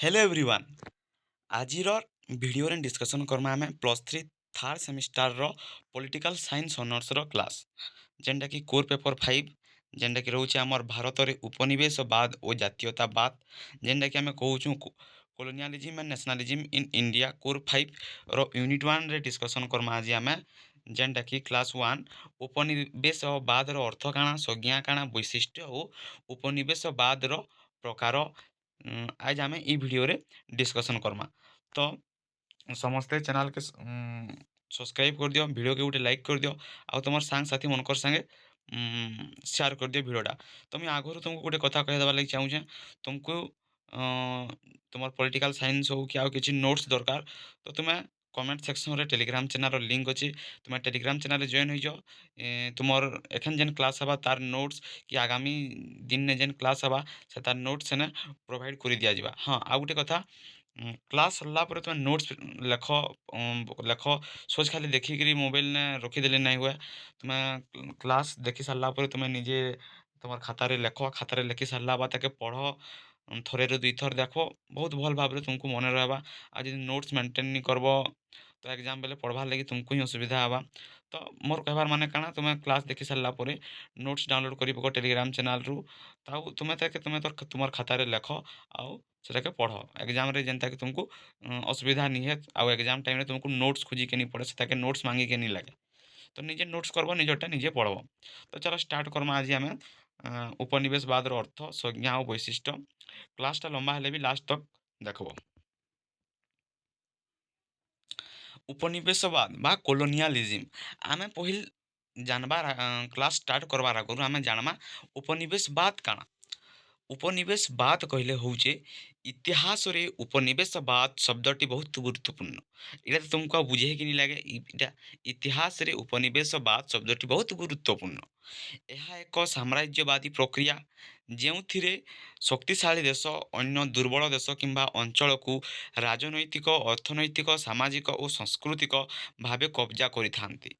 Hello everyone. आजिर video रे discussion करमा आमे +3 थर्ड सेमिस्टर रो पॉलिटिकल साइंस ऑनर्स रो क्लास जेंटा कि कोर पेपर 5 जेंटा कि रहउचे हमर भारत रे उपनिवेशवाद ओ जातीयतावाद जेंटा कि हमें कहउछु colonialism and nationalism in India core 5 रो यूनिट 1 रे डिस्कशन करमा आज आमे जेंटा कि क्लास 1 उपनिवेशवाद रो अर्थ काना संज्ञा काना वैशिष्ट्य ओ उपनिवेशवाद रो प्रकार आज आम ई भिडियो रे डिस्कसन करमा। तो समस्ते चैनल के सब्सक्राइब कर दियो, वीडियो के गोटे लाइक कर दियो आ तुम सांग साथी मनकर संगे शेयर कर दियो वीडियोटा। तो मुझे आगुरी तुमको गोटे कथा कह देवा लगी चाहूँचे तुमको तुम पॉलिटिकल साइंस हो कि किसी नोट्स दरकार तो तुम्हें कमेंट सेक्शन रे टेलीग्राम चैनल लिंक अच्छी तुम्हें टेलीग्राम चैनल जॉइन हो जाओ। तुमर एखन जेन क्लास हवा तार नोट्स कि आगामी दिन ने जेन क्लास हवा से तार नोट्स सेने प्रोवाइड कर दिया जावा। हाँ आ गोटे कथा क्लास सरला पर तुम नोट्स लेख लेख सोच खाली देखिक मोबाइल ने रखीदे ना हुए तुम्हें क्लास देखी सारा पर तुम्हें निजे तुम खातार लेख खातार लिखि सारा बाद ताके पढ़ थरे दुई थर देख बहुत भल भाव तुमको मन रहा। आज नोट्स मेंटेन नहीं करब तो एग्जाम बेले पढ़वार लगी तुमको ही असुविधा हवा। तो मोर कहबार माने काना तुम्हें क्लास देखी सारा पर नोट्स डाउनलोड कर पक टेलीग्राम चैनल रु ताऊ तुम्हें ताके तुम्हें तुम खातार लेख आउ सेटाके पढ़ एग्जाम रे जेनता कि तुमको असुविधा नहीं है आउ एग्जाम टाइम रे तुमको नोट्स खोजी के नहीं पड़े से नोट्स मांगी के नहीं लगे। तो निजे नोट्स करब निजटा निजे पढ़ब। तो चलो स्टार्ट करमा आज आम उपनिवेशवाद अर्थ संज्ञा और वैशिष्ट्य क्लासटा लंबा हेले भी लास्ट तक देखब। उपनिवेशवाद बा कोलोनियलिज्म आमे पहिल जानबार क्लास स्टार्ट करबार आगु आमे जानमा उपनिवेशवाद काना। उपनिवेशवाद कहले होचे इतिहास रे उपनिवेशवाद शब्दटी बहुत गुरुत्वपूर्ण। इटा तो तुमको बुझे कि नहीं लगे इटा इतिहास रे उपनिवेशवाद शब्दटी बहुत गुरुत्वपूर्ण। ଏହା ଏକ ସାମ୍ରାଜ୍ୟବାଦୀ ପ୍ରକ୍ରିୟା ଯେଉଁଥିରେ ଶକ୍ତିଶାଳୀ ଦେଶ ଅନ୍ୟ ଦୁର୍ବଳ ଦେଶ କିମ୍ବା ଅଞ୍ଚଳକୁ ରାଜନୈତିକ ଅର୍ଥନୈତିକ ସାମାଜିକ ଓ ସାଂସ୍କୃତିକ ଭାବେ କବ୍ଜା କରିଥାନ୍ତି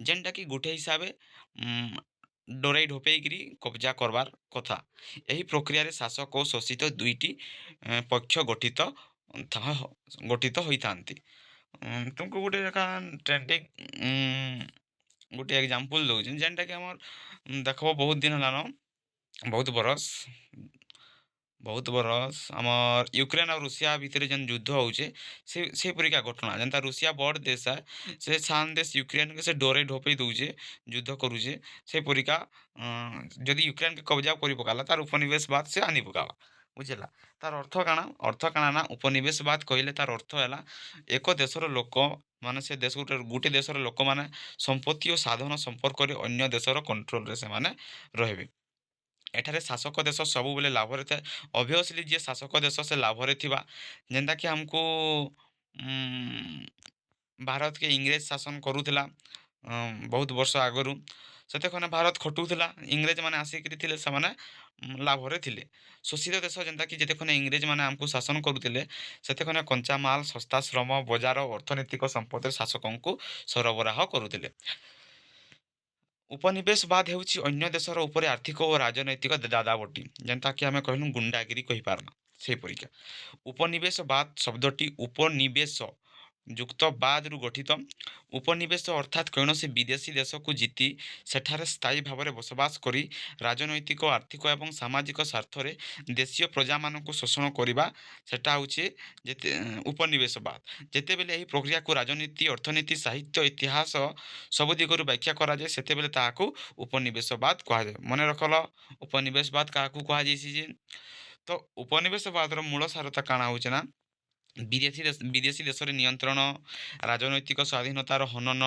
ଯେନ୍ଟାକି ଗୋଟେ ହିସାବେ ଡରେଇ ଢପେଇକିରି କବ୍ଜା କରବାର୍ କଥା। ଏହି ପ୍ରକ୍ରିୟାରେ ଶାସକ ଓ ଶୋଷିତ ଦୁଇଟି ପକ୍ଷ ଗଠିତ ହୋଇଥାନ୍ତି। तुमको गोटे एका ट्रेंडिंग गोटे एग्जांपल दउछिन जेनटा कि हमर देखबो बहुत बरस हमर यूक्रेन और रूसिया भितर जेन युद्ध होचे से परिका घटना जेनता रूसिया बड़ देश है से शान देश यूक्रेन के से डरे ढोपे दउचे युद्ध करूचे से परिका जदि यूक्रेन के कब्जा करि पकाला तार उपनिवेशवाद से आनी पकाला बुझेला। तार अर्थ काना ना उपनिवेशवाद कहले तार अर्थ है एक देशर लोक माने से देश गोटे देशर लोक माने संपत्ति और साधन संपर्क अन्य देशर कंट्रोल रे से माने रहबे। एठारे शासक देश सब बेले लाभ रे थाए ऑब्वियसली जे शासक देश से लाभ रे थिबा जेनता कि हमको भारत के इंग्रेज शासन करूथिला बहुत वर्ष आगरू सेते खने भारत खटुथिला इंग्रेज माने आसिकरी थिले से माने लाभ रे थिले। शोषित देश जेनता कि जेते खने इंग्रेज माने हमको शासन करूथिले सेते खने कंचा माल सस्ता श्रम बजार अर्थनैतिक संपद शासकंकु सरबराह करूथिले। उपनिवेशवाद ହେଉଛି ଅନ୍ୟ ଦେଶର ଉପରେ ଆର୍ଥିକ ଓ ରାଜନୈତିକ ଦାଦାବଟି ଯେନ୍ତାକି ଆମେ କହିଲୁ ଗୁଣ୍ଡାଗିରି କହିପାରନା ସେହିପରିକା। ଉପନିବେଶବାଦ ଶବ୍ଦଟି ଉପନିବେଶ ଯୁକ୍ତ ବାଦରୁ ଗଠିତ। ଉପନିବେଶ ଅର୍ଥାତ୍ କୌଣସି ବିଦେଶୀ ଦେଶକୁ ଜିତି ସେଠାରେ ସ୍ଥାୟୀ ଭାବରେ ବସବାସ କରି ରାଜନୈତିକ ଆର୍ଥିକ ଏବଂ ସାମାଜିକ ସ୍ୱାର୍ଥରେ ଦେଶୀୟ ପ୍ରଜାମାନଙ୍କୁ ଶୋଷଣ କରିବା ସେଟା ହେଉଛି ଯେତେ ଉପନିବେଶବାଦ। ଯେତେବେଳେ ଏହି ପ୍ରକ୍ରିୟାକୁ ରାଜନୀତି ଅର୍ଥନୀତି ସାହିତ୍ୟ ଇତିହାସ ସବୁ ଦିଗରୁ ବ୍ୟାଖ୍ୟା କରାଯାଏ ସେତେବେଳେ ତାହାକୁ ଉପନିବେଶବାଦ କୁହାଯାଏ। ମନେ ରଖଲ ଉପନିବେଶବାଦ କାହାକୁ କୁହାଯାଇଛି ଯେ ତ ଉପନିବେଶବାଦର ମୂଳ ସାରତା କାଣା ହେଉଛି ନା ବିଦେଶୀ ଦେଶରେ ନିୟନ୍ତ୍ରଣ ରାଜନୈତିକ ସ୍ୱାଧୀନତାର ହନନ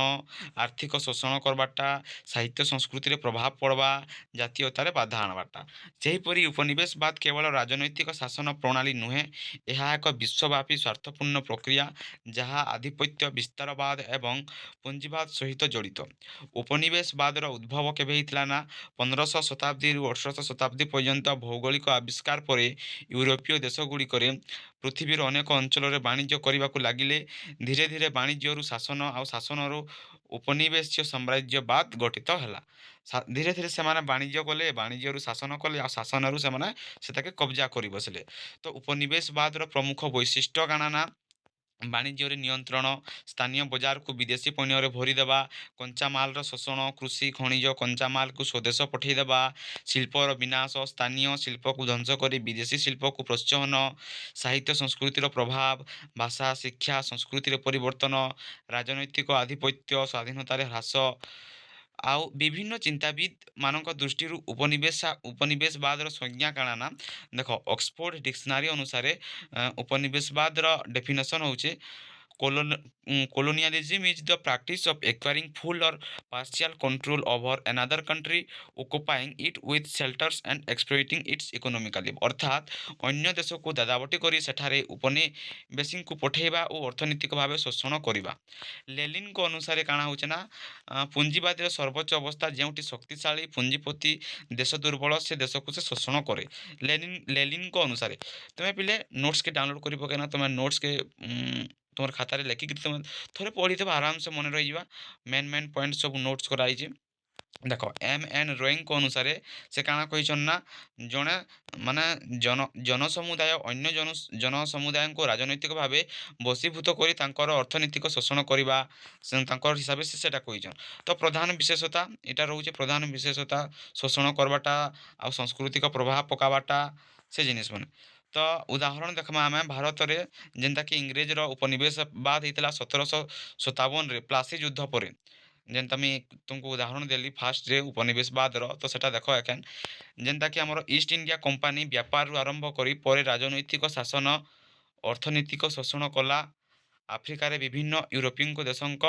ଆର୍ଥିକ ଶୋଷଣ କରବାଟା ସାହିତ୍ୟ ସଂସ୍କୃତିରେ ପ୍ରଭାବ ପଡ଼ବା ଜାତୀୟତାରେ ବାଧା ଆଣବାଟା। ସେହିପରି ଉପନିବେଶବାଦ କେବଳ ରାଜନୈତିକ ଶାସନ ପ୍ରଣାଳୀ ନୁହେଁ ଏହା ଏକ ବିଶ୍ୱବ୍ୟାପୀ ସ୍ୱାର୍ଥପୂର୍ଣ୍ଣ ପ୍ରକ୍ରିୟା ଯାହା ଆଧିପତ୍ୟ ବିସ୍ତାରବାଦ ଏବଂ ପୁଞ୍ଜିବାଦ ସହିତ ଜଡ଼ିତ। ଉପନିବେଶବାଦର ଉଦ୍ଭବ କେବେ ହେଇଥିଲା ନା 15ଶହ ଶତାବ୍ଦୀରୁ 18ଶହ ଶତାବ୍ଦୀ ପର୍ଯ୍ୟନ୍ତ ଭୌଗୋଳିକ ଆବିଷ୍କାର ପରେ ୟୁରୋପୀୟ ଦେଶଗୁଡ଼ିକରେ ପୃଥିବୀର ଅନେକ ଅଞ୍ଚଳରେ ବାଣିଜ୍ୟ କରିବାକୁ ଲାଗିଲେ ଧୀରେ ଧୀରେ ବାଣିଜ୍ୟରୁ ଶାସନ ଆଉ ଶାସନରୁ ଉପନିବେଶୀୟ ସାମ୍ରାଜ୍ୟବାଦ ଗଠିତ ହେଲା। ଧୀରେ ଧୀରେ ସେମାନେ ବାଣିଜ୍ୟ କଲେ, ବାଣିଜ୍ୟରୁ ଶାସନ କଲେ, ଆଉ ଶାସନରୁ ସେମାନେ ସେଟାକେ କବ୍ଜା କରି ବସିଲେ। ତ ଉପନିବେଶବାଦର ପ୍ରମୁଖ ବୈଶିଷ୍ଟ୍ୟ କାଣା ନା, ବାଣିଜ୍ୟରେ ନିୟନ୍ତ୍ରଣ, ସ୍ଥାନୀୟ ବଜାରକୁ ବିଦେଶୀ ପଣ୍ୟରେ ଭରିଦେବା, କଞ୍ଚାମାଲର ଶୋଷଣ, କୃଷି, ଖଣିଜ କଞ୍ଚାମାଲକୁ ସ୍ୱଦେଶ ପଠାଇଦେବା, ଶିଳ୍ପର ବିନାଶ, ସ୍ଥାନୀୟ ଶିଳ୍ପକୁ ଧ୍ୱଂସ କରି ବିଦେଶୀ ଶିଳ୍ପକୁ ପ୍ରୋତ୍ସାହନ, ସାହିତ୍ୟ ସଂସ୍କୃତିର ପ୍ରଭାବ, ଭାଷା, ଶିକ୍ଷା, ସଂସ୍କୃତିରେ ପରିବର୍ତ୍ତନ, ରାଜନୈତିକ ଆଧିପତ୍ୟ, ସ୍ୱାଧୀନତାରେ ହ୍ରାସ। ଆଉ ବିଭିନ୍ନ ଚିନ୍ତାବିତ୍ ମାନଙ୍କ ଦୃଷ୍ଟିରୁ ଉପନିବେଶବାଦର ସଂଜ୍ଞା କାଣା ନା, ଦେଖ ଅକ୍ସଫୋର୍ଡ ଡିକ୍ସନାରୀ ଅନୁସାରେ ଉପନିବେଶବାଦର ଡେଫିନେସନ୍ ହେଉଛି colonialism is the practice of acquiring full or partial control over another country, occupying it with shelters and exploiting its economically। ଅର୍ଥାତ୍ ଅନ୍ୟ ଦେଶକୁ ଦାଦାବଟି କରି ସେଠାରେ ଉପନିବେଶୀଙ୍କୁ ପଠାଇବା ଓ ଅର୍ଥନୈତିକ ଭାବେ ଶୋଷଣ କରିବା। ଲେନିନ୍ଙ୍କ ଅନୁସାରେ କାଣା ହେଉଛି ନା, ପୁଞ୍ଜିବାଦୀର ସର୍ବୋଚ୍ଚ ଅବସ୍ଥା ଯେଉଁଠି ଶକ୍ତିଶାଳୀ ପୁଞ୍ଜିପତି ଦେଶ ଦୁର୍ବଳ ସେ ଦେଶକୁ ସେ ଶୋଷଣ କରେ। ଲେନିନ୍ଙ୍କ ଅନୁସାରେ ତୁମେ ପିଲେ ନୋଟ୍ସକେ ଡାଉନଲୋଡ଼ କରି ପକାଇନା, ତୁମେ ନୋଟ୍ସକେ তোমার ଖାତାରେ ଲେଖିକିରି ତୁମେ ଥରେ ପଢ଼ିଦେବା, ଆରାମସେ ମନେ ରହିଯିବା। ମେନ୍ ପଏଣ୍ଟ ସବୁ ନୋଟ୍ସ କରାଯାଇଛି। ଦେଖ M.N. ରୋଇଙ୍କ ଅନୁସାରେ ସେ କାଣା କହିଛନ୍ତି ନା, ଜଣେ ମାନେ ଜନସମୁଦାୟ ଅନ୍ୟ ଜନସମୁଦାୟଙ୍କୁ ରାଜନୈତିକ ଭାବେ ବଶୀଭୂତ କରି ତାଙ୍କର ଅର୍ଥନୀତିକ ଶୋଷଣ କରିବା, ତାଙ୍କର ହିସାବରେ ସେ ସେଟା କହିଛନ୍ତି। ତ ପ୍ରଧାନ ବିଶେଷତା ଏଇଟା ରହୁଛି, ପ୍ରଧାନ ବିଶେଷତା ଶୋଷଣ କରବାଟା ଆଉ ସାଂସ୍କୃତିକ ପ୍ରଭାବ ପକାବାଟା ସେ ଜିନିଷ ମାନେ। ତ ଉଦାହରଣ ଦେଖମା ଆମେ ଭାରତରେ, ଯେନ୍ତାକି ଇଂରେଜର ଉପନିବେଶବାଦ ହେଇଥିଲା 1757ରେ ପ୍ଲାସି ଯୁଦ୍ଧ ପରେ। ଯେନ୍ତା ମୁଇଁ ତୁମକୁ ଉଦାହରଣ ଦେଲି ଫାର୍ଷ୍ଟରେ ଉପନିବେଶବାଦର, ତ ସେଟା ଦେଖ ଏଖେନ୍, ଯେନ୍ତାକି ଆମର ଇଷ୍ଟ ଇଣ୍ଡିଆ କମ୍ପାନୀ ବ୍ୟାପାରରୁ ଆରମ୍ଭ କରି ପରେ ରାଜନୈତିକ ଶାସନ, ଅର୍ଥନୀତିକ ଶୋଷଣ କଲା। ଆଫ୍ରିକାରେ ବିଭିନ୍ନ ୟୁରୋପୀୟ ଦେଶଙ୍କ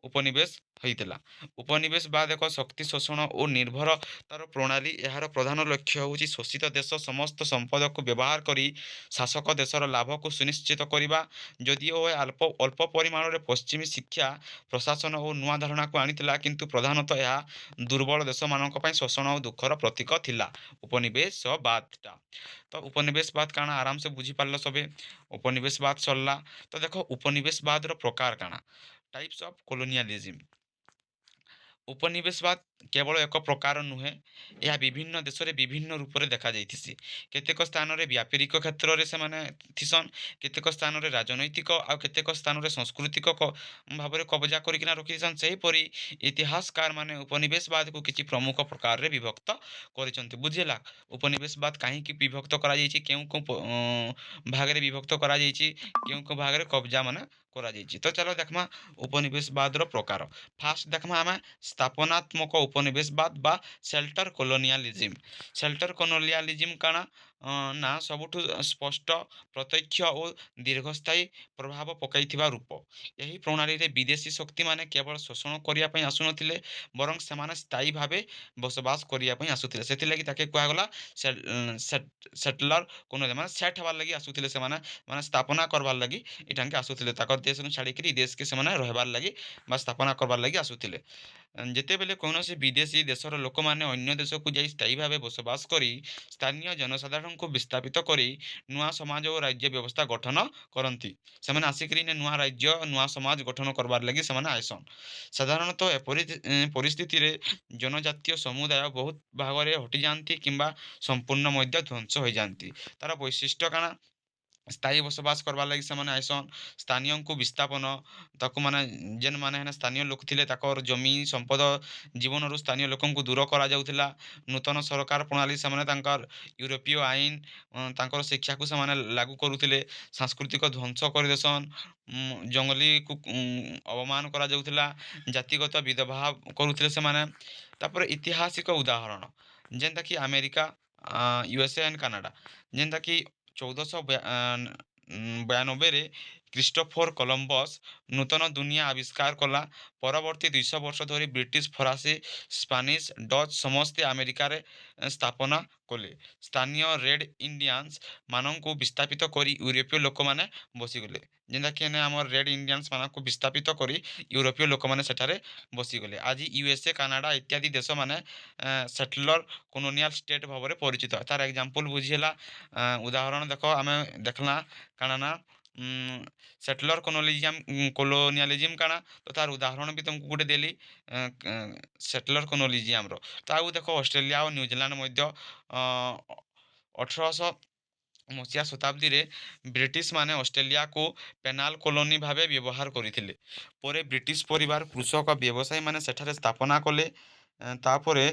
ଉପନିବେଶ ହୋଇଥିଲା। ଉପନିବେଶବାଦ ଏକ ଶକ୍ତି ଶୋଷଣ ଓ ନିର୍ଭରତାର ପ୍ରଣାଳୀ। ଏହାର ପ୍ରଧାନ ଲକ୍ଷ୍ୟ ହେଉଛି ଶୋଷିତ ଦେଶ ସମସ୍ତ ସମ୍ପଦକୁ ବ୍ୟବହାର କରି ଶାସକ ଦେଶର ଲାଭକୁ ସୁନିଶ୍ଚିତ କରିବା। ଯଦିଓ ଅଳ୍ପ ପରିମାଣରେ ପଶ୍ଚିମୀ ଶିକ୍ଷା, ପ୍ରଶାସନ ଓ ନୂଆ ଧାରଣାକୁ ଆଣିଥିଲା, କିନ୍ତୁ ପ୍ରଧାନତଃ ଏହା ଦୁର୍ବଳ ଦେଶମାନଙ୍କ ପାଇଁ ଶୋଷଣ ଓ ଦୁଃଖର ପ୍ରତୀକ ଥିଲା ଉପନିବେଶବାଦଟା। ତ ଉପନିବେଶବାଦ କାଣା ଆରାମସେ ବୁଝିପାରିଲ ସବେ। ଉପନିବେଶବାଦ ସରିଲା। ତ ଦେଖ ଉପନିବେଶବାଦର ପ୍ରକାର କାଣା, ଟାଇପ୍ସ ଅଫ୍ କୋଲୋନିଆଲିଜିମ୍। ଉପନିବେଶବାଦ କେବଳ ଏକ ପ୍ରକାର ନୁହେଁ, ଏହା ବିଭିନ୍ନ ଦେଶରେ ବିଭିନ୍ନ ରୂପରେ ଦେଖାଯାଇଥିସି। କେତେକ ସ୍ଥାନରେ ବ୍ୟାପାରିକ କ୍ଷେତ୍ରରେ ସେମାନେ ଥିସନ୍, କେତେକ ସ୍ଥାନରେ ରାଜନୈତିକ, ଆଉ କେତେକ ସ୍ଥାନରେ ସାଂସ୍କୃତିକ ଭାବରେ କବଜା କରିକିନା ରଖିଥିସନ୍। ସେହିପରି ଇତିହାସକାରମାନେ ଉପନିବେଶବାଦକୁ କିଛି ପ୍ରମୁଖ ପ୍ରକାରରେ ବିଭକ୍ତ କରିଛନ୍ତି। ବୁଝିଲା ଉପନିବେଶବାଦ କାହିଁକି ବିଭକ୍ତ କରାଯାଇଛି, କେଉଁ ଭାଗରେ ବିଭକ୍ତ କରାଯାଇଛି, କେଉଁ ଭାଗରେ କବଜା ମାନେ କରାଯାଇଛି। ତ ଚାଲ ଦେଖମା ଉପନିବେଶବାଦର ପ୍ରକାର। ଫାର୍ଷ୍ଟ ଦେଖମା ଆମେ ସ୍ଥାପନାତ୍ମକ ଉପନିବେଶବାଦ ବା ସେଲ୍ଟର କଲୋନିଆଲିଜିମ୍। ସେଲ୍ଟର କଲୋନିଆଲିଜିମ୍ କାଣା ନା, ସବୁଠୁ ସ୍ପଷ୍ଟ, ପ୍ରତ୍ୟକ୍ଷ ଓ ଦୀର୍ଘସ୍ଥାୟୀ ପ୍ରଭାବ ପକାଇଥିବା ରୂପ। ଏହି ପ୍ରଣାଳୀରେ ବିଦେଶୀ ଶକ୍ତିମାନେ କେବଳ ଶୋଷଣ କରିବା ପାଇଁ ଆସୁନଥିଲେ, ବରଂ ସେମାନେ ସ୍ଥାୟୀ ଭାବେ ବସବାସ କରିବା ପାଇଁ ଆସୁଥିଲେ। ସେଥିଲାଗି ତାକେ କୁହାଗଲା ସେଟଲର କୋନ, ମାନେ ସେଟ୍ ହେବାର୍ ଲାଗି ଆସୁଥିଲେ ସେମାନେ, ମାନେ ସ୍ଥାପନା କରବାର୍ ଲାଗି ଏଠାକେ ଆସୁଥିଲେ। ତାଙ୍କର ଦେଶରୁ ଛାଡ଼ିକିରି ଦେଶକେ ସେମାନେ ରହିବାର୍ ଲାଗି ବା ସ୍ଥାପନା କରବାର୍ ଲାଗି ଆସୁଥିଲେ। ଯେତେବେଳେ କୌଣସି ବିଦେଶୀ ଦେଶର ଲୋକମାନେ ଅନ୍ୟ ଦେଶକୁ ଯାଇ ସ୍ଥାୟୀ ଭାବେ ବସବାସ କରି ସ୍ଥାନୀୟ ଜନସାଧାରଣଙ୍କୁ ବିସ୍ଥାପିତ କରି ନୂଆ ସମାଜ ଓ ରାଜ୍ୟ ବ୍ୟବସ୍ଥା ଗଠନ କରନ୍ତି, ସେମାନେ ଆସିକିରି ନୂଆ ରାଜ୍ୟ, ନୂଆ ସମାଜ ଗଠନ କରବାର୍ ଲାଗି ସେମାନେ ଆଇସନ୍। ସାଧାରଣତଃ ଏପରି ପରିସ୍ଥିତିରେ ଜନଜାତୀୟ ସମୁଦାୟ ବହୁତ ଭାଗରେ ହଟିଯାଆନ୍ତି କିମ୍ବା ସମ୍ପୂର୍ଣ୍ଣ ମଧ୍ୟ ଧ୍ୱଂସ ହୋଇଯାଆନ୍ତି। ତାର ବୈଶିଷ୍ଟ୍ୟ କାଣା, ସ୍ଥାୟୀ ବସବାସ କରବାର୍ ଲାଗି ସେମାନେ ଆଇସନ୍। ସ୍ଥାନୀୟଙ୍କୁ ବିସ୍ଥାପନ, ତାକୁ ମାନେ ଯେନ୍ମାନେ ହେନେ ସ୍ଥାନୀୟ ଲୋକ ଥିଲେ ତାଙ୍କର ଜମି ସମ୍ପଦ ଜୀବନରୁ ସ୍ଥାନୀୟ ଲୋକଙ୍କୁ ଦୂର କରାଯାଉଥିଲା। ନୂତନ ସରକାର ପ୍ରଣାଳୀ, ସେମାନେ ତାଙ୍କର ୟୁରୋପୀୟ ଆଇନ, ତାଙ୍କର ଶିକ୍ଷାକୁ ସେମାନେ ଲାଗୁ କରୁଥିଲେ। ସାଂସ୍କୃତିକ ଧ୍ୱଂସ କରିଦେସନ୍, ଜଙ୍ଗଲୀକୁ ଅବମାନ କରାଯାଉଥିଲା, ଜାତିଗତ ବିଧଭାବ କରୁଥିଲେ ସେମାନେ। ତାପରେ ଐତିହାସିକ ଉଦାହରଣ, ଯେନ୍ଟାକି ଆମେରିକା, USA ଆଣ୍ଡ କାନାଡ଼ା, ଯେନ୍ଟାକି 1492ରେ କ୍ରିଷ୍ଟୋଫର କଲମ୍ବସ୍ ନୂତନ ଦୁନିଆ ଆବିଷ୍କାର କଲା। ପରବର୍ତ୍ତୀ 200 ବର୍ଷ ଧରି ବ୍ରିଟିଶ, ଫରାସୀ, ସ୍ପାନିଶ, ଡଚ୍ ସମସ୍ତେ ଆମେରିକାରେ ସ୍ଥାପନା କଲେ। ସ୍ଥାନୀୟ ରେଡ୍ ଇଣ୍ଡିଆନ୍ସ ମାନଙ୍କୁ ବିସ୍ଥାପିତ କରି ୟୁରୋପୀୟ ଲୋକମାନେ ବସିଗଲେ। ଯେନ୍ଟାକି ଆମର ରେଡ୍ ଇଣ୍ଡିଆନ୍ସ ମାନଙ୍କୁ ବିସ୍ଥାପିତ କରି ୟୁରୋପୀୟ ଲୋକମାନେ ସେଠାରେ ବସିଗଲେ। ଆଜି USA, କାନାଡ଼ା ଇତ୍ୟାଦି ଦେଶମାନେ ସେଟଲର କଲୋନିଆଲ ଷ୍ଟେଟ୍ ଭାବରେ ପରିଚିତ। ତାର ଏକ୍ଜାମ୍ପଲ ବୁଝି ହେଲା, ଉଦାହରଣ ଦେଖ ଆମେ ଦେଖଲା କାଣା ନା, ସେଟଲର କୋଲୋନିଆଲିଜିମ୍ କାଣା ତ ତାର ଉଦାହରଣ ବି ତମକୁ ଗୋଟେ ଦେଲି ସେଟଲର କୋଲୋନିଆଲିଜିମ୍ର। ତ ଆଉ ଦେଖ ଅଷ୍ଟ୍ରେଲିଆ ଆଉ ନ୍ୟୁଜିଲାଣ୍ଡ ମଧ୍ୟ 1800 ଶତାବ୍ଦୀରେ ବ୍ରିଟିଶ ମାନେ ଅଷ୍ଟ୍ରେଲିଆକୁ ପେନାଲ କଲୋନି ଭାବେ ବ୍ୟବହାର କରିଥିଲେ। ପରେ ବ୍ରିଟିଶ ପରିବାର କୃଷକ ବ୍ୟବସାୟୀମାନେ ସେଠାରେ ସ୍ଥାପନା କଲେ। ତାପରେ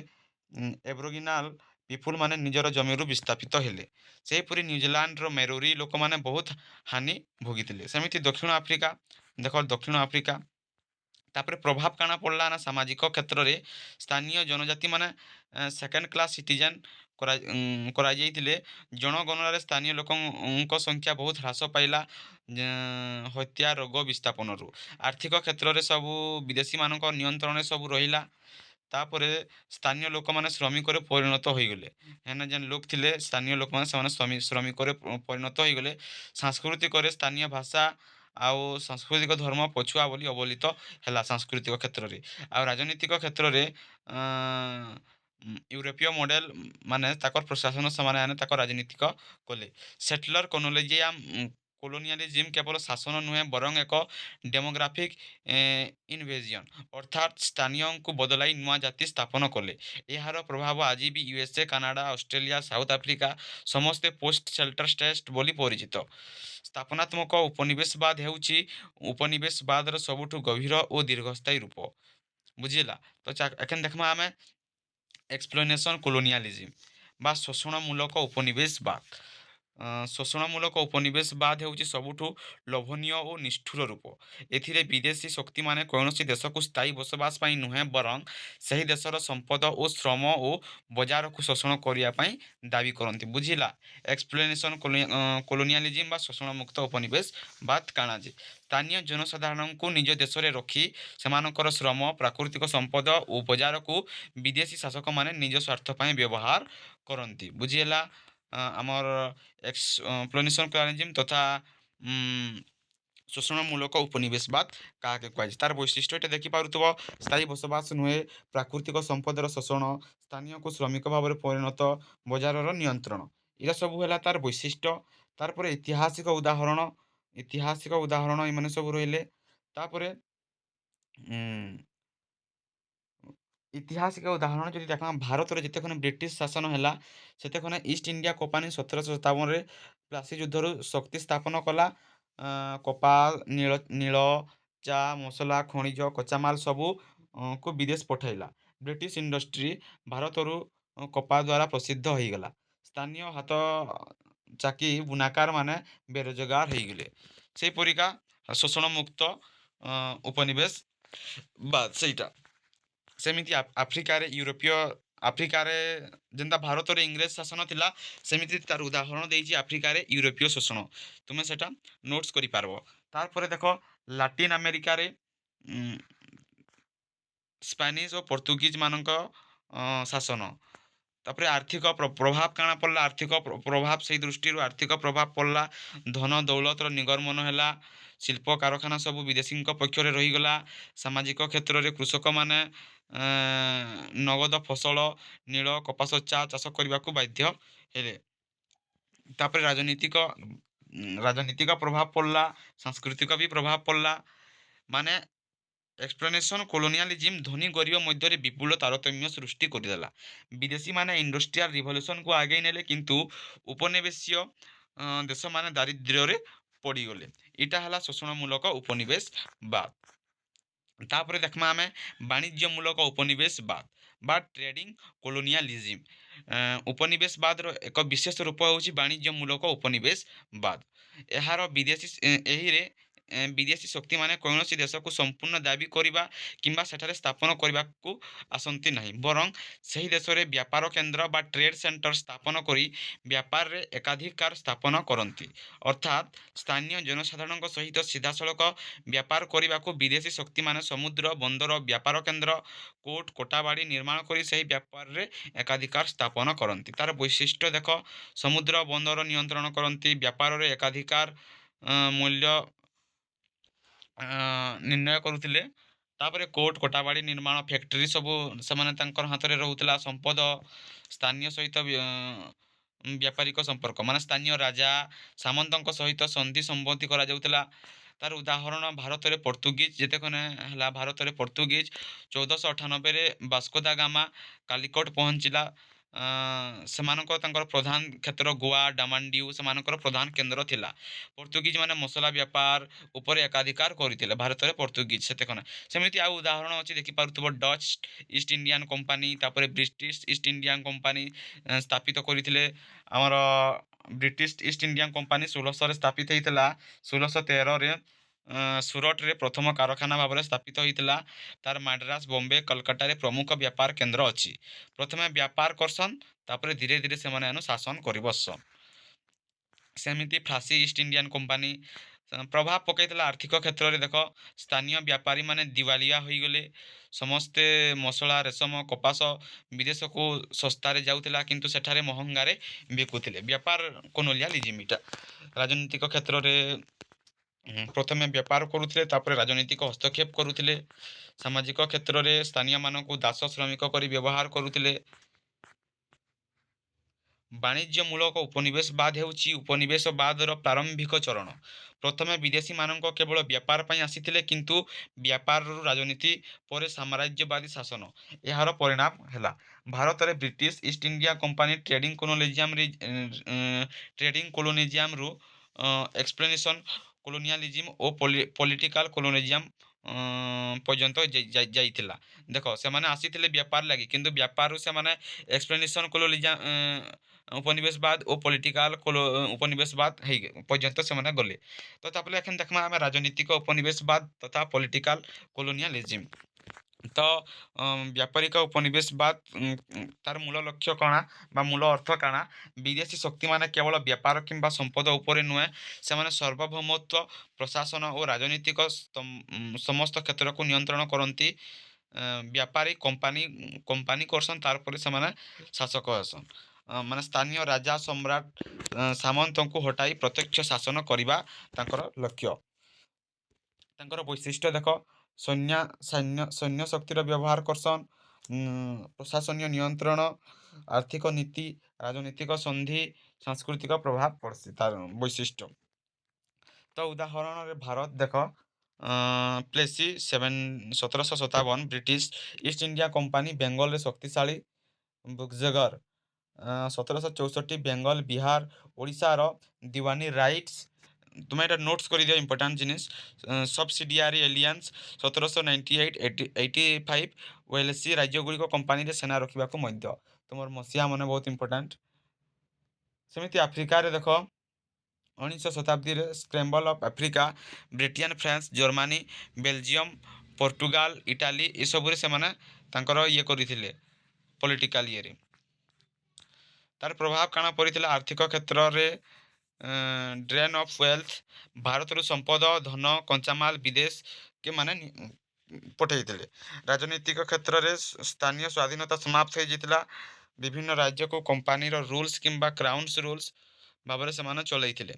ଏବରଗିନାଲ ପିପୁଲ ମାନେ ନିଜର ଜମିରୁ ବିସ୍ଥାପିତ ହେଲେ। ସେହିପରି ନ୍ୟୁଜିଲାଣ୍ଡର ମେରୋରି ଲୋକମାନେ ବହୁତ ହାନି ଭୋଗିଥିଲେ। ସେମିତି ଦକ୍ଷିଣ ଆଫ୍ରିକା ଦେଖ ଦକ୍ଷିଣ ଆଫ୍ରିକା ତାପରେ ପ୍ରଭାବ କାଣା ପଡ଼ିଲା ନା ସାମାଜିକ କ୍ଷେତ୍ରରେ ସ୍ଥାନୀୟ ଜନଜାତି ମାନେ ସେକେଣ୍ଡ କ୍ଲାସ୍ ସିଟିଜେନ୍ କରାଯାଇଥିଲେ। ଜନଗଣନାରେ ସ୍ଥାନୀୟ ଲୋକଙ୍କ ସଂଖ୍ୟା ବହୁତ ହ୍ରାସ ପାଇଲା ହତ୍ୟା ରୋଗ ବିସ୍ଥାପନରୁ। ଆର୍ଥିକ କ୍ଷେତ୍ରରେ ସବୁ ବିଦେଶୀମାନଙ୍କ ନିୟନ୍ତ୍ରଣରେ ସବୁ ରହିଲା। ତାପରେ ସ୍ଥାନୀୟ ଲୋକମାନେ ଶ୍ରମିକରେ ପରିଣତ ହୋଇଗଲେ। ହେନେ ଯେନ୍ ଲୋକ ଥିଲେ ସ୍ଥାନୀୟ ଲୋକମାନେ ସେମାନେ ଶ୍ରମିକରେ ପରିଣତ ହୋଇଗଲେ। ସାଂସ୍କୃତିକରେ ସ୍ଥାନୀୟ ଭାଷା ଆଉ ସାଂସ୍କୃତିକ ଧର୍ମ ପଛୁଆ ବୋଲି ଅବହେଳିତ ହେଲା ସାଂସ୍କୃତିକ କ୍ଷେତ୍ରରେ। ଆଉ ରାଜନୈତିକ କ୍ଷେତ୍ରରେ ୟୁରୋପୀୟ ମଡ଼େଲ ମାନେ ତାଙ୍କର ପ୍ରଶାସନ ସେମାନେ ତାଙ୍କର ରାଜନୀତିକ କଲେ। ସେଟଲର କୋଲୋନିଆଲିଜିମ୍ କେବଳ ଶାସନ ନୁହେଁ ବରଂ ଏକ ଡେମୋଗ୍ରାଫିକ୍ ଇନଭେଜିଅନ୍ ଅର୍ଥାତ୍ ସ୍ଥାନୀୟଙ୍କୁ ବଦଳାଇ ନୂଆ ଜାତି ସ୍ଥାପନ କଲେ। ଏହାର ପ୍ରଭାବ ଆଜି ବି USA Canada Australia South Africa ସମସ୍ତେ ପୋଷ୍ଟ ସେଲ୍ଟର ଷ୍ଟେଟ୍ ବୋଲି ପରିଚିତ। ସ୍ଥାପନାତ୍ମକ ଉପନିବେଶବାଦ ହେଉଛି ଉପନିବେଶବାଦର ସବୁଠୁ ଗଭୀର ଓ ଦୀର୍ଘସ୍ଥାୟୀ ରୂପ। ବୁଝିଲା ତ ଏଖେନ୍ ଦେଖମା ଆମେ ଏକ୍ସପ୍ଲୋନେସନ୍ କୋଲୋନିଆଲିଜିମ୍ ବା ଶୋଷଣମୂଳକ ଉପନିବେଶବାଦ। ଶୋଷଣମୂଳକ ଉପନିବେଶବାଦ ହେଉଛି ସବୁଠୁ ଲୋଭନୀୟ ଓ ନିଷ୍ଠୁର ରୂପ। ଏଥିରେ ବିଦେଶୀ ଶକ୍ତିମାନେ କୌଣସି ଦେଶକୁ ସ୍ଥାୟୀ ବସବାସ ପାଇଁ ନୁହେଁ ବରଂ ସେହି ଦେଶର ସମ୍ପଦ ଓ ଶ୍ରମ ଓ ବଜାରକୁ ଶୋଷଣ କରିବା ପାଇଁ ଦାବି କରନ୍ତି। ବୁଝିଲା ଏକ୍ସପ୍ଲେନେସନ୍ କୋଲୋନିଆଲିଜିମ୍ ବା ଶୋଷଣମୁକ୍ତ ଉପନିବେଶବାଦ କାଣା ଯେ ସ୍ଥାନୀୟ ଜନସାଧାରଣଙ୍କୁ ନିଜ ଦେଶରେ ରଖି ସେମାନଙ୍କର ଶ୍ରମ ପ୍ରାକୃତିକ ସମ୍ପଦ ଓ ବଜାରକୁ ବିଦେଶୀ ଶାସକମାନେ ନିଜ ସ୍ୱାର୍ଥ ପାଇଁ ବ୍ୟବହାର କରନ୍ତି। ବୁଝିହେଲା ଆମର ଏକ୍ସପ୍ଲେନେସନ୍ କୋଲୋନିଆଲିଜିମ୍ ତଥା ଶୋଷଣମୂଳକ ଉପନିବେଶବାଦ କାହାକେ କୁହାଯାଏ। ତାର ବୈଶିଷ୍ଟ୍ୟ ଏଇଟା ଦେଖିପାରୁଥିବ ସ୍ଥାୟୀ ବସବାସ ନୁହେଁ ପ୍ରାକୃତିକ ସମ୍ପଦର ଶୋଷଣ ସ୍ଥାନୀୟକୁ ଶ୍ରମିକ ଭାବରେ ପରିଣତ ବଜାରର ନିୟନ୍ତ୍ରଣ ଏଇଟା ସବୁ ହେଲା ତାର ବୈଶିଷ୍ଟ୍ୟ। ତାରପରେ ଐତିହାସିକ ଉଦାହରଣ ଏମାନେ ସବୁ ରହିଲେ। ତାପରେ ଐତିହାସିକ ଉଦାହରଣ ଯଦି ଦେଖ ଭାରତରେ ଯେତେକ୍ଷଣ ବ୍ରିଟିଶ ଶାସନ ହେଲା ସେତେକ୍ଷଣ ଇଷ୍ଟ ଇଣ୍ଡିଆ କମ୍ପାନୀ 1757ରେ ପ୍ଲାସି ଯୁଦ୍ଧରୁ ଶକ୍ତି ସ୍ଥାପନ କଲା। କପା ନୀଳ ଚା ମସଲା ଖଣିଜ କଚାମାଲ ସବୁ କୁ ବିଦେଶ ପଠାଇଲା। ବ୍ରିଟିଶ ଇଣ୍ଡଷ୍ଟ୍ରି ଭାରତରୁ କପା ଦ୍ୱାରା ପ୍ରସିଦ୍ଧ ହୋଇଗଲା। ସ୍ଥାନୀୟ ହାତ ଚାକି ବୁନାକାର ମାନେ ବେରୋଜଗାର ହେଇଗଲେ। ସେହିପରିକା ଶୋଷଣମୁକ୍ତ ଉପନିବେଶ ବାଦ ସେଇଟା ସେମିତି ଆଫ୍ରିକାରେ ଯେନ୍ତା ଭାରତରେ ଇଂରେଜ ଶାସନ ଥିଲା ସେମିତି ତାର ଉଦାହରଣ ଦେଇଛି ଆଫ୍ରିକାରେ ୟୁରୋପୀୟ ଶୋଷଣ। ତୁମେ ସେଟା ନୋଟ୍ସ କରିପାରିବ। ତାପରେ ଦେଖ ଲାଟିନ୍ ଆମେରିକାରେ ସ୍ପାନିଶ ଓ ପର୍ତ୍ତୁଗିଜ ମାନଙ୍କ ଶାସନ। ତାପରେ ଆର୍ଥିକ ପ୍ରଭାବ କାଣା ପଡ଼ିଲା ଆର୍ଥିକ ପ୍ରଭାବ ସେଇ ଦୃଷ୍ଟିରୁ ଆର୍ଥିକ ପ୍ରଭାବ ପଡ଼ିଲା ଧନ ଦୌଲତର ନିଗମନ ହେଲା। ଶିଳ୍ପ କାରଖାନା ସବୁ ବିଦେଶୀଙ୍କ ପକ୍ଷରେ ରହିଗଲା। ସାମାଜିକ କ୍ଷେତ୍ରରେ କୃଷକମାନେ ନଗଦ ଫସଲ ନୀଳ କପାସ ଚା ଚାଷ କରିବାକୁ ବାଧ୍ୟ ହେଲେ। ତାପରେ ରାଜନୀତିକ ପ୍ରଭାବ ପଡ଼ିଲା ସାଂସ୍କୃତିକ ବି ପ୍ରଭାବ ପଡ଼ିଲା। ମାନେ ଏକ୍ସପ୍ଲେନେସନ୍ କୋଲୋନିଆଲିଜିମ୍ ଧନୀ ଗରିବ ମଧ୍ୟରେ ବିପୁଳ ତାରତମ୍ୟ ସୃଷ୍ଟି କରିଦେଲା। ବିଦେଶୀମାନେ ଇଣ୍ଡଷ୍ଟ୍ରିଆଲ ରିଭଲ୍ୟୁସନକୁ ଆଗେଇ ନେଲେ କିନ୍ତୁ ଉପନିବେଶୀୟ ଦେଶମାନେ ଦାରିଦ୍ର୍ୟରେ ପଡ଼ିଗଲେ। ଏଇଟା ହେଲା ଶୋଷଣମୂଳକ ଉପନିବେଶବାଦ। ତାପରେ ଦେଖମା ଆମେ ବାଣିଜ୍ୟମୂଳକ ଉପନିବେଶବାଦ ବା ଟ୍ରେଡିଂ କୋଲୋନିଆଲିଜିମ୍। ଉପନିବେଶବାଦର ଏକ ବିଶେଷ ରୂପ ହେଉଛି ବାଣିଜ୍ୟମୂଳକ ଉପନିବେଶବାଦ। ଏହିରେ ବିଦେଶୀ ଶକ୍ତିମାନେ କୌଣସି ଦେଶକୁ ସମ୍ପୂର୍ଣ୍ଣ ଦାବି କରିବା କିମ୍ବା ସେଠାରେ ସ୍ଥାପନ କରିବାକୁ ଆସନ୍ତି ନାହିଁ ବରଂ ସେହି ଦେଶରେ ବ୍ୟାପାର କେନ୍ଦ୍ର ବା ଟ୍ରେଡ୍ ସେଣ୍ଟର ସ୍ଥାପନ କରି ବ୍ୟାପାରରେ ଏକାଧିକାର ସ୍ଥାପନ କରନ୍ତି। ଅର୍ଥାତ୍ ସ୍ଥାନୀୟ ଜନସାଧାରଣଙ୍କ ସହିତ ସିଧାସଳଖ ବ୍ୟାପାର କରିବାକୁ ବିଦେଶୀ ଶକ୍ତିମାନେ ସମୁଦ୍ର ବନ୍ଦର ବ୍ୟାପାର କେନ୍ଦ୍ର କୋର୍ଟ କୋଟାବାଡ଼ି ନିର୍ମାଣ କରି ସେହି ବ୍ୟାପାରରେ ଏକାଧିକାର ସ୍ଥାପନ କରନ୍ତି। ତାର ବୈଶିଷ୍ଟ୍ୟ ଦେଖ ସମୁଦ୍ର ବନ୍ଦର ନିୟନ୍ତ୍ରଣ କରନ୍ତି ବ୍ୟାପାରରେ ଏକାଧିକାର ମୂଲ୍ୟ ନିର୍ଣ୍ଣୟ କରୁଥିଲେ। ତାପରେ କୋର୍ଟ କୋଟାବାଡ଼ି ନିର୍ମାଣ ଫ୍ୟାକ୍ଟ୍ରି ସବୁ ସେମାନେ ତାଙ୍କର ହାତରେ ରହୁଥିଲା। ସମ୍ପଦ ସ୍ଥାନୀୟ ସହିତ ବ୍ୟାପାରିକ ସମ୍ପର୍କ ମାନେ ସ୍ଥାନୀୟ ରାଜା ସାମନ୍ତଙ୍କ ସହିତ ସନ୍ଧି ସମ୍ବନ୍ଧୀ କରାଯାଉଥିଲା। ତାର ଉଦାହରଣ ଭାରତରେ ପର୍ତ୍ତୁଗୀଜ ଯେତେବେଳେ ହେଲା ଭାରତରେ ପର୍ତ୍ତୁଗୀଜ 1498ରେ ବାସ୍କୋ ଦା ଗାମା କାଲିକଟ ପହଞ୍ଚିଲା। ସେମାନଙ୍କ ତାଙ୍କର ପ୍ରଧାନ କ୍ଷେତ୍ର ଗୋଆ ଡାମାଣ୍ଡିଉ ସେମାନଙ୍କର ପ୍ରଧାନ କେନ୍ଦ୍ର ଥିଲା। ପର୍ତ୍ତୁଗୀଜ ମାନେ ମସଲା ବ୍ୟାପାର ଉପରେ ଏକାଧିକାର କରିଥିଲେ ଭାରତରେ ପର୍ତ୍ତୁଗୀଜ ସେତେବେଳେ। ସେମିତି ଆଉ ଉଦାହରଣ ଅଛି ଦେଖିପାରୁଥିବ ଡଚ୍ ଇଷ୍ଟ ଇଣ୍ଡିଆନ୍ କମ୍ପାନୀ ତାପରେ ବ୍ରିଟିଶ ଇଷ୍ଟ ଇଣ୍ଡିଆନ୍ କମ୍ପାନୀ ସ୍ଥାପିତ କରିଥିଲେ। ଆମର ବ୍ରିଟିଶ ଇଷ୍ଟ ଇଣ୍ଡିଆନ୍ କମ୍ପାନୀ 1600ରେ ସ୍ଥାପିତ ହେଇଥିଲା। 1613ରେ ସୁରଟରେ ପ୍ରଥମ କାରଖାନା ଭାବରେ ସ୍ଥାପିତ ହୋଇଥିଲା। ତାର ମାଡ୍ରାସ ବମ୍ବେ କଲକାତାରେ ପ୍ରମୁଖ ବ୍ୟାପାର କେନ୍ଦ୍ର ଅଛି। ପ୍ରଥମେ ବ୍ୟାପାର କରସନ୍ ତାପରେ ଧୀରେ ଧୀରେ ସେମାନେ ଏନୁ ଶାସନ କରି ବସସନ୍। ସେମିତି ଫ୍ରାନ୍ସ ଇଷ୍ଟ ଇଣ୍ଡିଆନ୍ କମ୍ପାନୀ ପ୍ରଭାବ ପକାଇଥିଲା ଆର୍ଥିକ କ୍ଷେତ୍ରରେ। ଦେଖ ସ୍ଥାନୀୟ ବ୍ୟାପାରୀମାନେ ଦିୱାଲିଆ ହୋଇଗଲେ। ସମସ୍ତେ ମସଲା ରେଶମ କପାସ ବିଦେଶକୁ ଶସ୍ତାରେ ଯାଉଥିଲା କିନ୍ତୁ ସେଠାରେ ମହଙ୍ଗାରେ ବିକୁଥିଲେ। ବ୍ୟାପାର କୋଲୋନିଆଲିଜିମ୍ ଏଇଟା। ରାଜନୈତିକ କ୍ଷେତ୍ରରେ ପ୍ରଥମେ ବ୍ୟାପାର କରୁଥିଲେ ତାପରେ ରାଜନୈତିକ ହସ୍ତକ୍ଷେପ କରୁଥିଲେ। ସାମାଜିକ କ୍ଷେତ୍ରରେ ସ୍ଥାନୀୟମାନଙ୍କୁ ଦାସ ଶ୍ରମିକ କରି ବ୍ୟବହାର କରୁଥିଲେ। ବାଣିଜ୍ୟମୂଳକ ଉପନିବେଶବାଦ ହେଉଛି ଉପନିବେଶବାଦର ପ୍ରାରମ୍ଭିକ ଚରଣ। ପ୍ରଥମେ ବିଦେଶୀମାନଙ୍କ କେବଳ ବ୍ୟାପାର ପାଇଁ ଆସିଥିଲେ କିନ୍ତୁ ବ୍ୟାପାରରୁ ରାଜନୀତି ପରେ ସାମ୍ରାଜ୍ୟବାଦୀ ଶାସନ ଏହାର ପରିଣାମ ହେଲା। ଭାରତରେ British East India Company trading କୋଲୋନିଜିଆମରୁ ଏକ୍ସପ୍ଲେନେସନ୍ କୋଲୋନିଆଲିଜିମ୍ ଓ ପଲିଟିକାଲ କୋଲୋନିଜିମ୍ ପର୍ଯ୍ୟନ୍ତ ଯାଇଥିଲା। ଦେଖ ସେମାନେ ଆସିଥିଲେ ବ୍ୟାପାର ଲାଗି କିନ୍ତୁ ବ୍ୟାପାରରୁ ସେମାନେ ଏକ୍ସପ୍ଲେନେସନ୍ ଉପନିବେଶବାଦ ଓ ପଲିଟିକାଲ ଉପନିବେଶବାଦ ହେଇ ପର୍ଯ୍ୟନ୍ତ ସେମାନେ ଗଲେ। ତ ତାପରେ ଏଖାନେ ଦେଖମା ଆମେ ରାଜନୀତିକ ଉପନିବେଶବାଦ ତଥା ପଲିଟିକାଲ କୋଲୋନିଆଲିଜିମ୍। ତ ବ୍ୟାପାରିକ ଉପନିବେଶବାଦ ତାର ମୂଳ ଲକ୍ଷ୍ୟ କାଣା ବା ମୂଳ ଅର୍ଥ କାଣା? ବିଦେଶୀ ଶକ୍ତିମାନେ କେବଳ ବ୍ୟାପାର କିମ୍ବା ସମ୍ପଦ ଉପରେ ନୁହେଁ ସେମାନେ ସାର୍ବଭୌମତ୍ୱ ପ୍ରଶାସନ ଓ ରାଜନୈତିକ ସମସ୍ତ କ୍ଷେତ୍ରକୁ ନିୟନ୍ତ୍ରଣ କରନ୍ତି। ବ୍ୟାପାରୀ କମ୍ପାନୀ କରସନ୍ ତାରପରେ ସେମାନେ ଶାସକ ହେସନ୍। ମାନେ ସ୍ଥାନୀୟ ରାଜା ସମ୍ରାଟ ସାମନ୍ତଙ୍କୁ ହଟାଇ ପ୍ରତ୍ୟକ୍ଷ ଶାସନ କରିବା ତାଙ୍କର ଲକ୍ଷ୍ୟ। ତାଙ୍କର ବୈଶିଷ୍ଟ୍ୟ ଦେଖ ସୈନ୍ୟ ଶକ୍ତିର ବ୍ୟବହାର କରସନ୍। ପ୍ରଶାସନୀୟ ନିୟନ୍ତ୍ରଣ ଆର୍ଥିକ ନୀତି ରାଜନୈତିକ ସନ୍ଧି ସାଂସ୍କୃତିକ ପ୍ରଭାବ ପଡ଼୍ସି ତାର ବୈଶିଷ୍ଟ୍ୟ। ତ ଉଦାହରଣରେ ଭାରତ ଦେଖ Plassey 1757 British East India Company ବେଙ୍ଗଲରେ ଶକ୍ତିଶାଳୀ। ବୁକଜଗର 1764 ବେଙ୍ଗଲ ବିହାର ଓଡ଼ିଶାର ଦିୱାନୀ ରାଇଟ୍ସ। ତୁମେ ଏଇଟା ନୋଟ୍ସ କରିଦିଅ ଇମ୍ପୋର୍ଟାଣ୍ଟ ଜିନିଷ। ସବସିଡ଼ିଆରୀ ଏଲିଆନ୍ସ 1798-85 ୱେଲସି ରାଜ୍ୟଗୁଡ଼ିକ କମ୍ପାନୀରେ ସେନା ରଖିବାକୁ ମଧ୍ୟ। ତୁମର ମସିହା ମାନେ ବହୁତ ଇମ୍ପୋର୍ଟାଣ୍ଟ। ସେମିତି ଆଫ୍ରିକାରେ ଦେଖ 19ଶ ଶତାବ୍ଦୀରେ scramble of Africa Britain France Germany Belgium Portugal Italy ଏସବୁରେ ସେମାନେ ତାଙ୍କର ଇଏ କରିଥିଲେ ପଲିଟିକାଲ ଇଏରେ। ତାର ପ୍ରଭାବ କାଣା ପଡ଼ିଥିଲା ଆର୍ଥିକ କ୍ଷେତ୍ରରେ? ଡ୍ରେନ୍ ଅଫ୍ ୱେଲ୍ଥ ଭାରତରୁ ସମ୍ପଦ ଧନ କଞ୍ଚାମାଲ ବିଦେଶ କେ ମାନେ ପଠାଇଥିଲେ। ରାଜନୈତିକ କ୍ଷେତ୍ରରେ ସ୍ଥାନୀୟ ସ୍ୱାଧୀନତା ସମାପ୍ତ ହୋଇଯାଇଥିଲା। ବିଭିନ୍ନ ରାଜ୍ୟକୁ କମ୍ପାନୀର ରୁଲ୍ସ କିମ୍ବା କ୍ରାଉନ୍ସ ରୁଲ୍ସ ଭାବରେ ସେମାନେ ଚଲାଇଥିଲେ।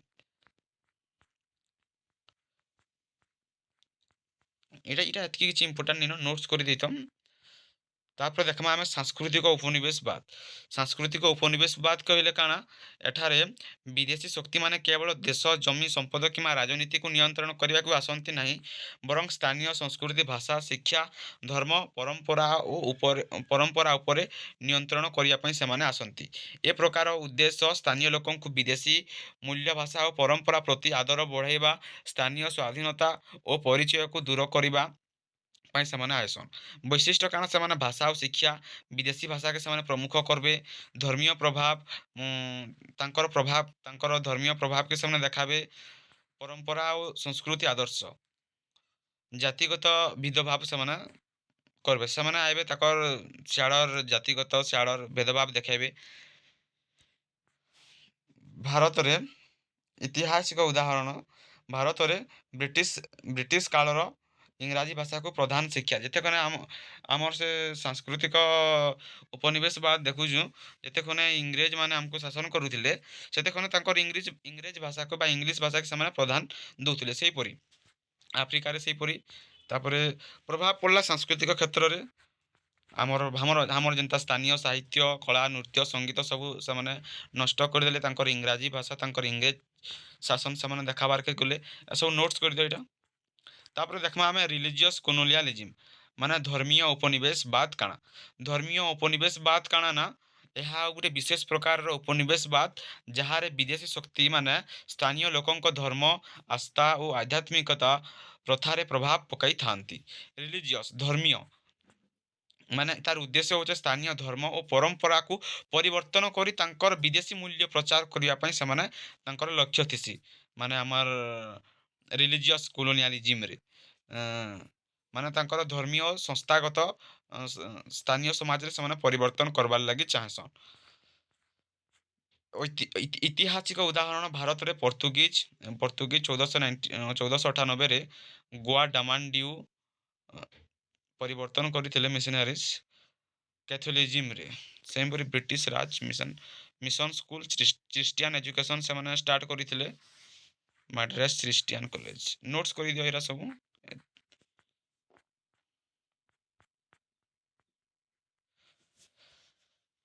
ଏଇଟା ଏତିକି କିଛି ଇମ୍ପୋର୍ଟାଣ୍ଟ ନିନ ନୋଟ୍ସ କରିଦେଇଥାଉ। ତାପରେ ଦେଖମା ଆମେ ସାଂସ୍କୃତିକ ଉପନିବେଶବାଦ। ସାଂସ୍କୃତିକ ଉପନିବେଶବାଦ କହିଲେ କାଣା? ଏଠାରେ ବିଦେଶୀ ଶକ୍ତିମାନେ କେବଳ ଦେଶ ଜମି ସମ୍ପଦ କିମ୍ବା ରାଜନୀତିକୁ ନିୟନ୍ତ୍ରଣ କରିବାକୁ ଆସନ୍ତି ନାହିଁ ବରଂ ସ୍ଥାନୀୟ ସଂସ୍କୃତି ଭାଷା ଶିକ୍ଷା ଧର୍ମ ପରମ୍ପରା ଉପରେ ନିୟନ୍ତ୍ରଣ କରିବା ପାଇଁ ସେମାନେ ଆସନ୍ତି। ଏ ପ୍ରକାର ଉଦ୍ଦେଶ୍ୟ ସ୍ଥାନୀୟ ଲୋକଙ୍କୁ ବିଦେଶୀ ମୂଲ୍ୟ ଭାଷା ଓ ପରମ୍ପରା ପ୍ରତି ଆଦର ବଢ଼ାଇବା ସ୍ଥାନୀୟ ସ୍ୱାଧୀନତା ଓ ପରିଚୟକୁ ଦୂର କରିବା ପାଇଁ ସେମାନେ ଆସନ୍। ବୈଶିଷ୍ଟ୍ୟ କାରଣ ସେମାନେ ଭାଷା ଆଉ ଶିକ୍ଷା ବିଦେଶୀ ଭାଷାକେ ସେମାନେ ପ୍ରମୁଖ କରିବେ। ଧର୍ମୀୟ ପ୍ରଭାବ ତାଙ୍କର ଧର୍ମୀୟ ପ୍ରଭାବକେ ସେମାନେ ଦେଖାବେ। ପରମ୍ପରା ଆଉ ସଂସ୍କୃତି ଆଦର୍ଶ ଜାତିଗତ ଭେଦଭାବ ସେମାନେ କରିବେ। ସେମାନେ ଆଇବେ ତାଙ୍କର ସିଆଡ଼ର ଜାତିଗତ ସିଆଡ଼ର ଭେଦଭାବ ଦେଖାଇବେ। ଭାରତରେ ଐତିହାସିକ ଉଦାହରଣ ଭାରତରେ ବ୍ରିଟିଶ କାଳର ଇଂରାଜୀ ଭାଷାକୁ ପ୍ରଧାନ ଶିକ୍ଷା ଯେତେବେଳେ ଆମର ସେ ସାଂସ୍କୃତିକ ଉପନିବେଶବାଦ ଦେଖୁଛୁ ଯେତେক্ষণে ଇଂରେଜ ମାନେ ଆମକୁ ଶାସନ କରୁଥିଲେ ସେତେক্ষণେ ତାଙ୍କର ଇଂରେଜ ଭାଷାକୁ ବା ଇଂଲିଶ ଭାଷାକୁ ସେମାନେ ପ୍ରଧାନ ଦେଉଥିଲେ। ସେହିପରି ଆଫ୍ରିକାରେ ସେହିପରି ତାପରେ ପ୍ରଭାବ ପଡ଼ିଲା ସାଂସ୍କୃତିକ କ୍ଷେତ୍ରରେ। ଆମର ଯେନ୍ତା ସ୍ଥାନୀୟ ସାହିତ୍ୟ, କଳା, ନୃତ୍ୟ, ସଙ୍ଗୀତ ସବୁ ସେମାନେ ନଷ୍ଟ କରିଦେଲେ। ତାଙ୍କର ଇଂରାଜୀ ଭାଷା, ତାଙ୍କର ଇଂରେଜ ଶାସନ ସେମାନେ ଦେଖାବାର୍କେ ଗଲେ। ଏସବୁ ନୋଟ୍ସ କରିଦିଅ ଏଇଟା। ତାପରେ ଦେଖ୍ମା ଆମେ ରିଲିଜିୟସ୍ କୋଲୋନିଆଲିଜିମ୍, ମାନେ ଧର୍ମୀୟ ଉପନିବେଶବାଦ କାଣା। ଧର୍ମୀୟ ଉପନିବେଶବାଦ କାଣା ନା, ଏହା ଗୋଟେ ବିଶେଷ ପ୍ରକାରର ଉପନିବେଶବାଦ ଯାହାରେ ବିଦେଶୀ ଶକ୍ତିମାନେ ସ୍ଥାନୀୟ ଲୋକଙ୍କ ଧର୍ମ, ଆସ୍ଥା ଓ ଆଧ୍ୟାତ୍ମିକତା ପ୍ରଥାରେ ପ୍ରଭାବ ପକାଇଥାନ୍ତି। ରିଲିଜିୟସ୍ ଧର୍ମୀୟ, ମାନେ ତାର ଉଦ୍ଦେଶ୍ୟ ହେଉଛି ସ୍ଥାନୀୟ ଧର୍ମ ଓ ପରମ୍ପରାକୁ ପରିବର୍ତ୍ତନ କରି ତାଙ୍କର ବିଦେଶୀ ମୂଲ୍ୟ ପ୍ରଚାର କରିବା ପାଇଁ ସେମାନେ ତାଙ୍କର ଲକ୍ଷ୍ୟ ଥିସି। ମାନେ ଆମର ରିଲିଜିୟସ୍ କୋଲୋନିଆଲିଜିମ୍ରେ ମାନେ ତାଙ୍କର ଧର୍ମୀୟ ସଂସ୍ଥାଗତ ସ୍ଥାନୀୟ ସମାଜରେ ସେମାନେ ପରିବର୍ତ୍ତନ କରବାର୍ ଲାଗି ଚାହେଁସନ୍। ଐତିହାସିକ ଉଦାହରଣ ଭାରତରେ ପର୍ତ୍ତୁଗୀଜ 1498ରେ ଗୋଆ ଡାମାଣ୍ଡିଉ ପରିବର୍ତ୍ତନ କରିଥିଲେ ମିଶନାରିଜ୍ କ୍ୟାଥୋଲିଜିମ୍ରେ। ସେହିପରି ବ୍ରିଟିଶ ରାଜ ମିଶନ ସ୍କୁଲ ଖ୍ରୀଷ୍ଟିଆନ ଏଜୁକେସନ୍ ସେମାନେ ଷ୍ଟାର୍ଟ କରିଥିଲେ। Madras Christian college. ନୋଟ୍ସ କରିଦିଅ ଏରା ସବୁ।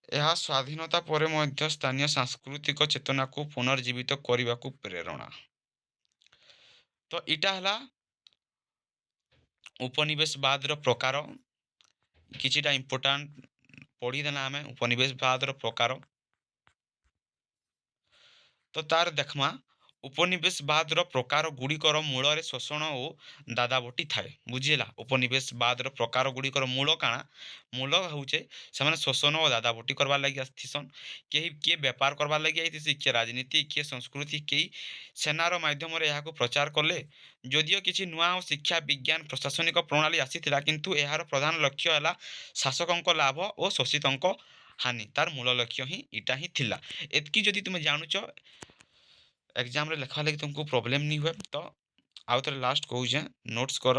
ଏହା ସ୍ୱାଧୀନତା ପରେ ମଧ୍ୟ ସ୍ଥାନୀୟ ସାଂସ୍କୃତିକ ଚେତନାକୁ ପୁନର୍ଜୀବିତ କରିବାକୁ ପ୍ରେରଣା। ତ ଇଟା ହେଲା ଉପନିବେଶବାଦର ପ୍ରକାର। କିଛିଟା ଇମ୍ପୋର୍ଟାଣ୍ଟ ପଢ଼ିଦେଲା ଆମେ ଉପନିବେଶବାଦର ପ୍ରକାର। ତ ତାର ଦେଖ୍ମା ଉପନିବେଶବାଦର ପ୍ରକାର ଗୁଡ଼ିକର ମୂଳରେ ଶୋଷଣ ଓ ଦାଦାବଟି ଥାଏ। ବୁଝିହେଲା? ଉପନିବେଶବାଦର ପ୍ରକାର ଗୁଡ଼ିକର ମୂଳ କାଣା? ମୂଳ ହଉଛେ ସେମାନେ ଶୋଷଣ ଓ ଦାଦାବଟି କରବାର୍ ଲାଗି ଆସିଥିସନ୍। କେହି କିଏ ବେପାର କରବାର୍ ଲାଗି ଆଇଥିସି, କିଏ ରାଜନୀତି, କିଏ ସଂସ୍କୃତି, କେହି ସେନାର ମାଧ୍ୟମରେ ଏହାକୁ ପ୍ରଚାର କଲେ। ଯଦିଓ କିଛି ନୂଆ ଓ ଶିକ୍ଷା, ବିଜ୍ଞାନ, ପ୍ରଶାସନିକ ପ୍ରଣାଳୀ ଆସିଥିଲା, କିନ୍ତୁ ଏହାର ପ୍ରଧାନ ଲକ୍ଷ୍ୟ ହେଲା ଶାସକଙ୍କ ଲାଭ ଓ ଶୋଷିତଙ୍କ ହାନି। ତାର ମୂଳ ଲକ୍ଷ୍ୟ ହିଁ ଇଟା ହିଁ ଥିଲା। ଏତ୍କି ଯଦି ତୁମେ ଜାଣୁଛ, ଏକ୍ଜାମ୍ରେ ଲେଖବା ଲାଗି ତୁମକୁ ପ୍ରୋବ୍ଲେମ୍ ନି ହୁଏ। ତ ଆଉ ଥରେ ଲାଷ୍ଟ କହୁଛେଁ, ନୋଟ୍ସ କର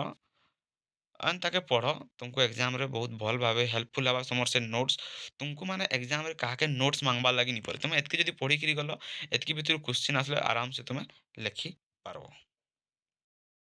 ଆନ୍ ତାକେ ପଢ଼। ତୁମକୁ ଏକ୍ଜାମ୍ରେ ବହୁତ ଭଲ ଭାବେ ହେଲ୍ପଫୁଲ୍ ହେବା ତୁମର ସେ ନୋଟ୍ସ। ତୁମକୁ ମାନେ ଏକ୍ଜାମ୍ରେ କାହାକେ ନୋଟ୍ସ ମାଙ୍ଗବାର୍ ଲାଗି ନି ପଡ଼େ। ତୁମେ ଏତ୍କି ଯଦି ପଢ଼ିକିରି ଗଲ, ଏତ୍କି ଭିତରୁ କ୍ୱେଶ୍ଚିନ୍ ଆସିଲେ ଆରାମସେ ତୁମେ ଲେଖିପାରବ।